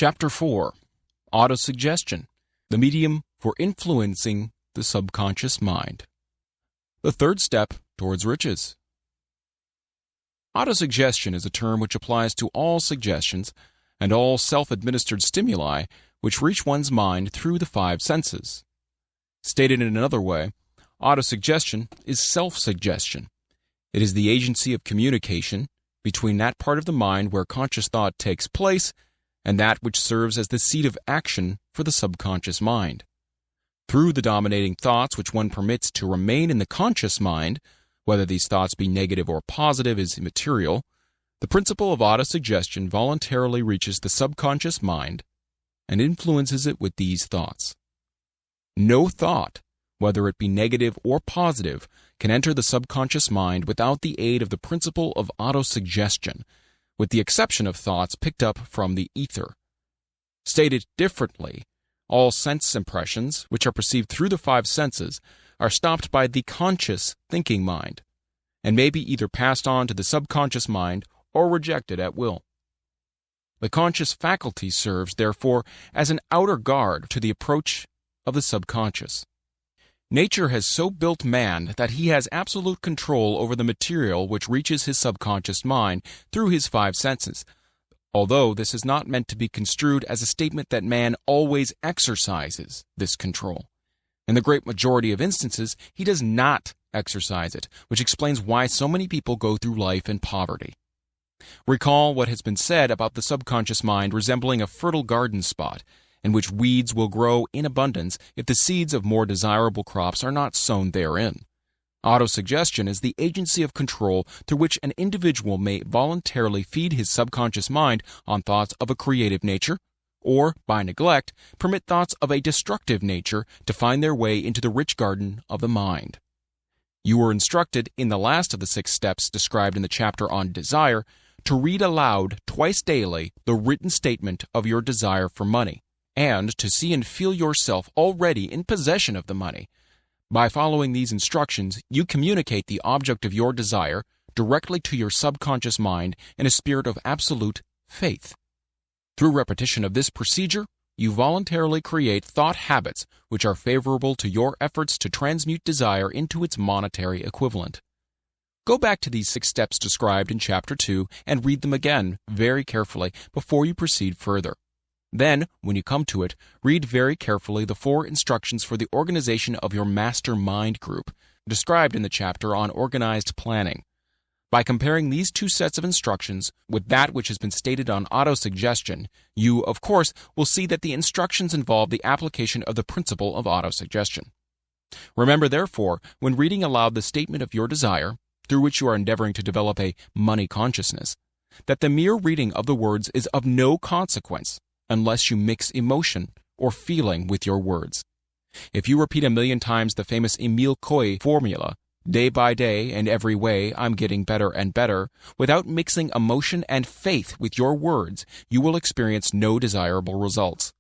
Chapter 4. Autosuggestion, the medium for influencing the subconscious mind. The third step towards riches. Autosuggestion is a term which applies to all suggestions and all self-administered stimuli which reach one's mind through the five senses. Stated in another way, autosuggestion is self-suggestion. It is the agency of communication between that part of the mind where conscious thought takes place and that which serves as the seat of action for the subconscious mind. Through the dominating thoughts which one permits to remain in the conscious mind, whether these thoughts be negative or positive is immaterial, the principle of autosuggestion voluntarily reaches the subconscious mind and influences it with these thoughts. No thought, whether it be negative or positive, can enter the subconscious mind without the aid of the principle of autosuggestion, with the exception of thoughts picked up from the ether. Stated differently, all sense impressions, which are perceived through the five senses, are stopped by the conscious thinking mind, and may be either passed on to the subconscious mind or rejected at will. The conscious faculty serves, therefore, as an outer guard to the approach of the subconscious. Nature has so built man that he has absolute control over the material which reaches his subconscious mind through his five senses, although this is not meant to be construed as a statement that man always exercises this control. In the great majority of instances, he does not exercise it, which explains why so many people go through life in poverty. Recall what has been said about the subconscious mind resembling a fertile garden spot, in which weeds will grow in abundance if the seeds of more desirable crops are not sown therein. Autosuggestion is the agency of control through which an individual may voluntarily feed his subconscious mind on thoughts of a creative nature, or, by neglect, permit thoughts of a destructive nature to find their way into the rich garden of the mind. You were instructed in the last of the 6 steps described in the chapter on desire to read aloud twice daily the written statement of your desire for money, and to see and feel yourself already in possession of the money. By following these instructions, you communicate the object of your desire directly to your subconscious mind in a spirit of absolute faith. Through repetition of this procedure, you voluntarily create thought habits which are favorable to your efforts to transmute desire into its monetary equivalent. Go back to these 6 steps described in Chapter 2 and read them again very carefully before you proceed further. Then, when you come to it, read very carefully the 4 instructions for the organization of your master mind group, described in the chapter on organized planning. By comparing these 2 sets of instructions with that which has been stated on autosuggestion, you, of course, will see that the instructions involve the application of the principle of autosuggestion. Remember, therefore, when reading aloud the statement of your desire, through which you are endeavoring to develop a money consciousness, that the mere reading of the words is of no consequence unless you mix emotion or feeling with your words. If you repeat 1,000,000 times the famous Emile Coué formula, day by day and every way I'm getting better and better, without mixing emotion and faith with your words, you will experience no desirable results.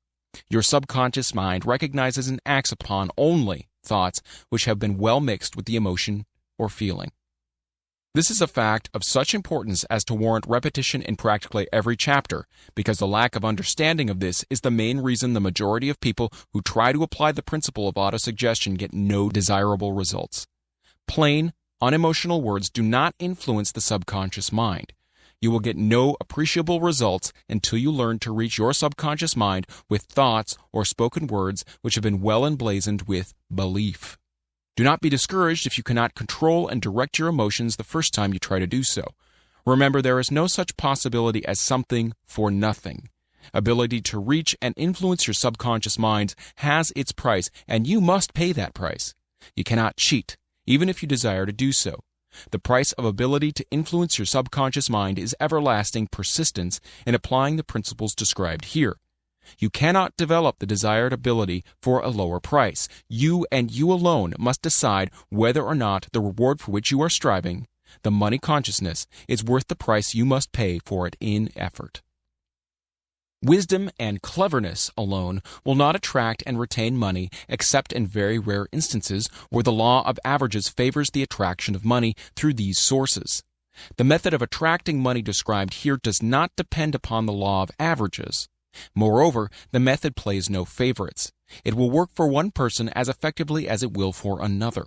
Your subconscious mind recognizes and acts upon only thoughts which have been well mixed with the emotion or feeling. This is a fact of such importance as to warrant repetition in practically every chapter, because the lack of understanding of this is the main reason the majority of people who try to apply the principle of autosuggestion get no desirable results. Plain, unemotional words do not influence the subconscious mind. You will get no appreciable results until you learn to reach your subconscious mind with thoughts or spoken words which have been well emblazoned with belief. Do not be discouraged if you cannot control and direct your emotions the first time you try to do so. Remember, there is no such possibility as something for nothing. Ability to reach and influence your subconscious mind has its price, and you must pay that price. You cannot cheat, even if you desire to do so. The price of ability to influence your subconscious mind is everlasting persistence in applying the principles described here. You cannot develop the desired ability for a lower price. You and you alone must decide whether or not the reward for which you are striving, the money consciousness, is worth the price you must pay for it in effort. Wisdom and cleverness alone will not attract and retain money except in very rare instances where the law of averages favors the attraction of money through these sources. The method of attracting money described here does not depend upon the law of averages. Moreover, the method plays no favorites. It will work for one person as effectively as it will for another.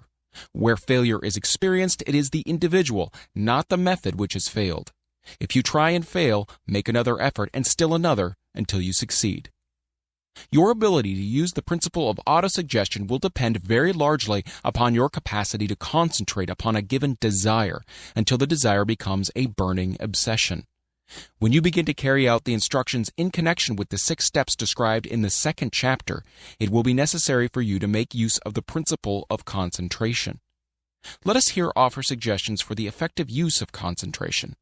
Where failure is experienced, it is the individual, not the method, which has failed. If you try and fail, make another effort and still another until you succeed. Your ability to use the principle of autosuggestion will depend very largely upon your capacity to concentrate upon a given desire until the desire becomes a burning obsession. When you begin to carry out the instructions in connection with the 6 steps described in the 2nd chapter, it will be necessary for you to make use of the principle of concentration. Let us here offer suggestions for the effective use of concentration.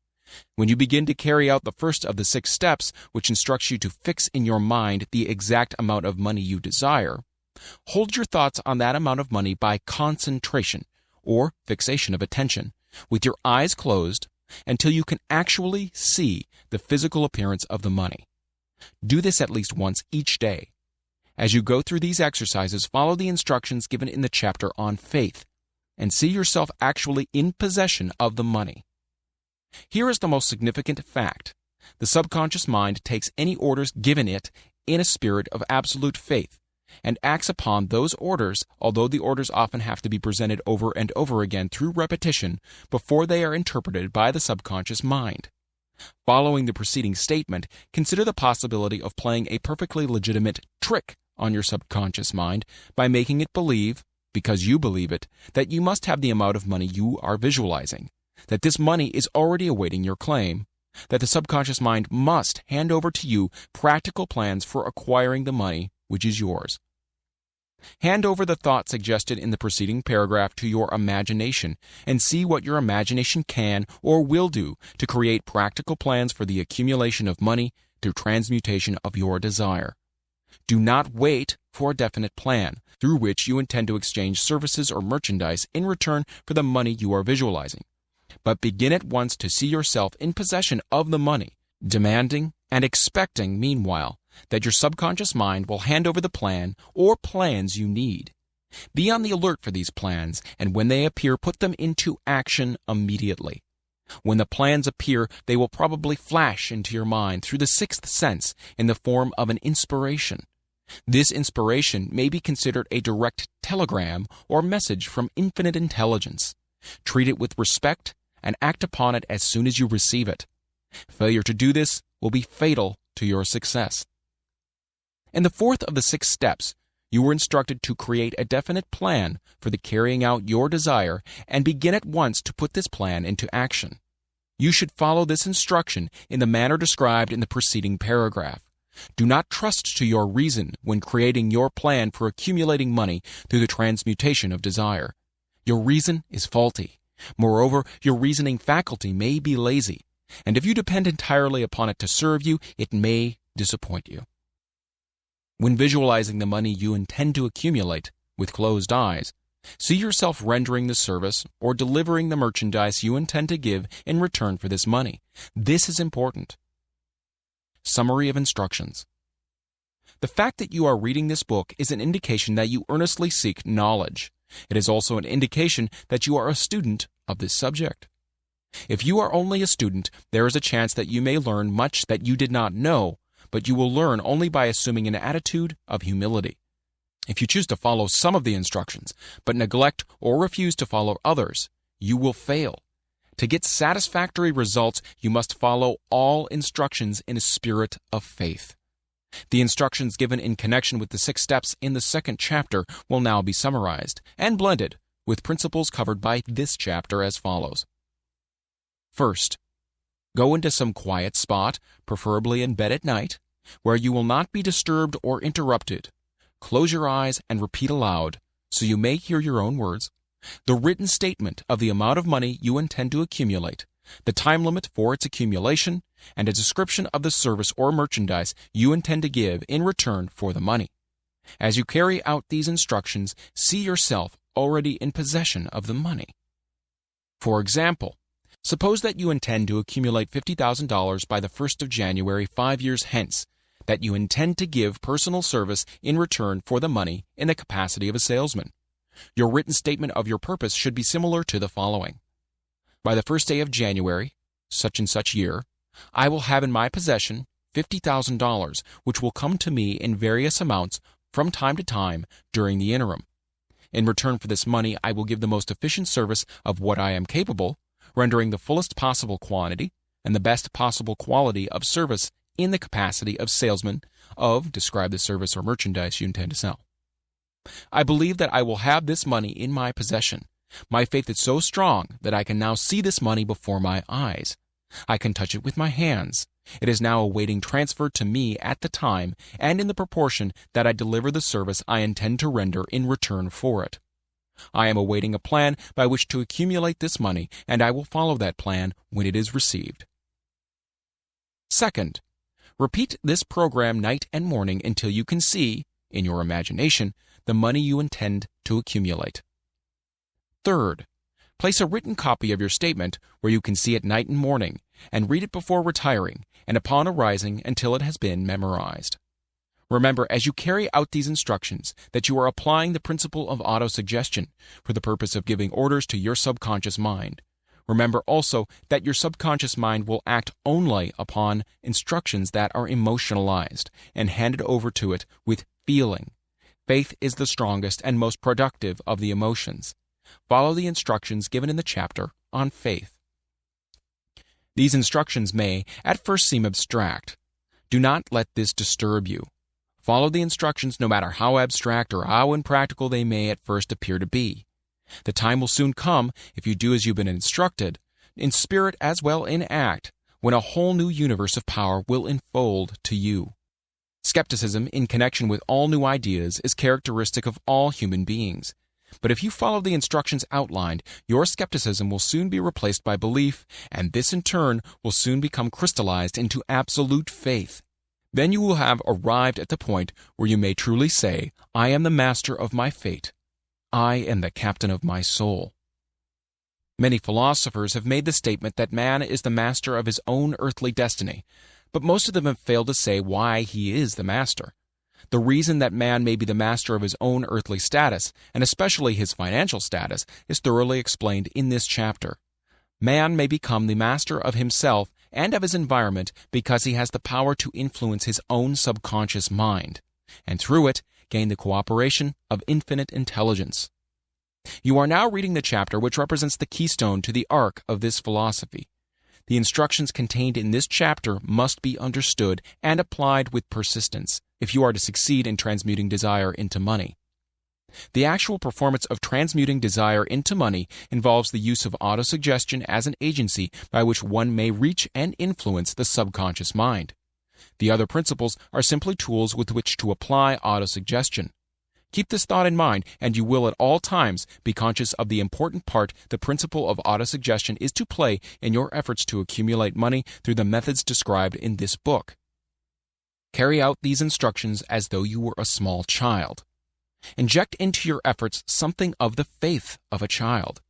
When you begin to carry out the first of the 6 steps, which instructs you to fix in your mind the exact amount of money you desire, hold your thoughts on that amount of money by concentration, or fixation of attention, with your eyes closed, until you can actually see the physical appearance of the money. Do this at least once each day. As you go through these exercises, follow the instructions given in the chapter on faith, and see yourself actually in possession of the money. Here is the most significant fact. The subconscious mind takes any orders given it in a spirit of absolute faith, and acts upon those orders, although the orders often have to be presented over and over again through repetition before they are interpreted by the subconscious mind. Following the preceding statement, consider the possibility of playing a perfectly legitimate trick on your subconscious mind by making it believe, because you believe it, that you must have the amount of money you are visualizing, that this money is already awaiting your claim, that the subconscious mind must hand over to you practical plans for acquiring the money which is yours. Hand over the thought suggested in the preceding paragraph to your imagination and see what your imagination can or will do to create practical plans for the accumulation of money through transmutation of your desire. Do not wait for a definite plan through which you intend to exchange services or merchandise in return for the money you are visualizing, but begin at once to see yourself in possession of the money, demanding and expecting, meanwhile, that your subconscious mind will hand over the plan or plans you need. Be on the alert for these plans, and when they appear, put them into action immediately. When the plans appear, they will probably flash into your mind through the 6th sense in the form of an inspiration. This inspiration may be considered a direct telegram or message from infinite intelligence. Treat it with respect and act upon it as soon as you receive it. Failure to do this will be fatal to your success. In the 4th of the 6 steps, you were instructed to create a definite plan for the carrying out your desire and begin at once to put this plan into action. You should follow this instruction in the manner described in the preceding paragraph. Do not trust to your reason when creating your plan for accumulating money through the transmutation of desire. Your reason is faulty. Moreover, your reasoning faculty may be lazy, and if you depend entirely upon it to serve you, it may disappoint you. When visualizing the money you intend to accumulate with closed eyes, see yourself rendering the service or delivering the merchandise you intend to give in return for this money. This is important. Summary of instructions. The fact that you are reading this book is an indication that you earnestly seek knowledge. It is also an indication that you are a student of this subject. If you are only a student, there is a chance that you may learn much that you did not know, but you will learn only by assuming an attitude of humility. If you choose to follow some of the instructions, but neglect or refuse to follow others, you will fail. To get satisfactory results, you must follow all instructions in a spirit of faith. The instructions given in connection with the 6 steps in the 2nd chapter will now be summarized and blended with principles covered by this chapter as follows. First, go into some quiet spot, preferably in bed at night, where you will not be disturbed or interrupted. Close your eyes and repeat aloud, so you may hear your own words, the written statement of the amount of money you intend to accumulate, the time limit for its accumulation, and a description of the service or merchandise you intend to give in return for the money. As you carry out these instructions, see yourself already in possession of the money. For example, suppose that you intend to accumulate $50,000 by the 1st of January 5 years hence, that you intend to give personal service in return for the money in the capacity of a salesman. Your written statement of your purpose should be similar to the following. By the 1st day of January, such and such year, I will have in my possession $50,000, which will come to me in various amounts from time to time during the interim. In return for this money, I will give the most efficient service of what I am capable, rendering the fullest possible quantity and the best possible quality of service in the capacity of salesman of describe the service or merchandise you intend to sell. I believe that I will have this money in my possession. My faith is so strong that I can now see this money before my eyes. I can touch it with my hands. It is now awaiting transfer to me at the time and in the proportion that I deliver the service I intend to render in return for it. I am awaiting a plan by which to accumulate this money, and I will follow that plan when it is received. Second, repeat this program night and morning until you can see, in your imagination, the money you intend to accumulate. Third, place a written copy of your statement where you can see it night and morning, and read it before retiring and upon arising until it has been memorized. Remember, as you carry out these instructions, that you are applying the principle of autosuggestion for the purpose of giving orders to your subconscious mind. Remember also that your subconscious mind will act only upon instructions that are emotionalized and handed over to it with feeling. Faith is the strongest and most productive of the emotions. Follow the instructions given in the chapter on faith. These instructions may at first seem abstract. Do not let this disturb you. Follow the instructions no matter how abstract or how impractical they may at first appear to be. The time will soon come, if you do as you've been instructed, in spirit as well in act, when a whole new universe of power will enfold to you. Skepticism in connection with all new ideas is characteristic of all human beings. But if you follow the instructions outlined, your skepticism will soon be replaced by belief, and this in turn will soon become crystallized into absolute faith. Then you will have arrived at the point where you may truly say, I am the master of my fate. I am the captain of my soul. Many philosophers have made the statement that man is the master of his own earthly destiny, but most of them have failed to say why he is the master. The reason that man may be the master of his own earthly status, and especially his financial status, is thoroughly explained in this chapter. Man may become the master of himself and of his environment because he has the power to influence his own subconscious mind, and through it gain the cooperation of infinite intelligence. You are now reading the chapter which represents the keystone to the arc of this philosophy. The instructions contained in this chapter must be understood and applied with persistence if you are to succeed in transmuting desire into money. The actual performance of transmuting desire into money involves the use of autosuggestion as an agency by which one may reach and influence the subconscious mind. The other principles are simply tools with which to apply autosuggestion. Keep this thought in mind, and you will at all times be conscious of the important part the principle of autosuggestion is to play in your efforts to accumulate money through the methods described in this book. Carry out these instructions as though you were a small child. Inject into your efforts something of the faith of a child.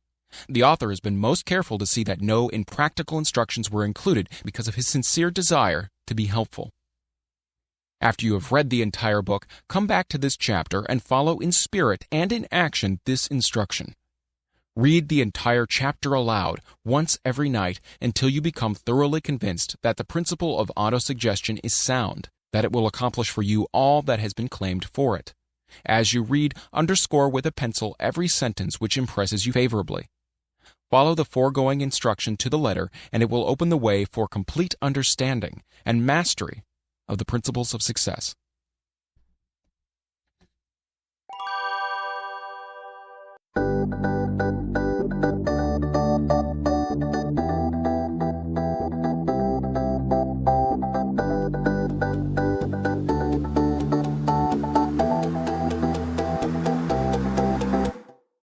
The author has been most careful to see that no impractical instructions were included because of his sincere desire to be helpful. After you have read the entire book, come back to this chapter and follow in spirit and in action this instruction. Read the entire chapter aloud once every night until you become thoroughly convinced that the principle of autosuggestion is sound, that it will accomplish for you all that has been claimed for it. As you read, underscore with a pencil every sentence which impresses you favorably. Follow the foregoing instruction to the letter, and it will open the way for complete understanding and mastery of the principles of success.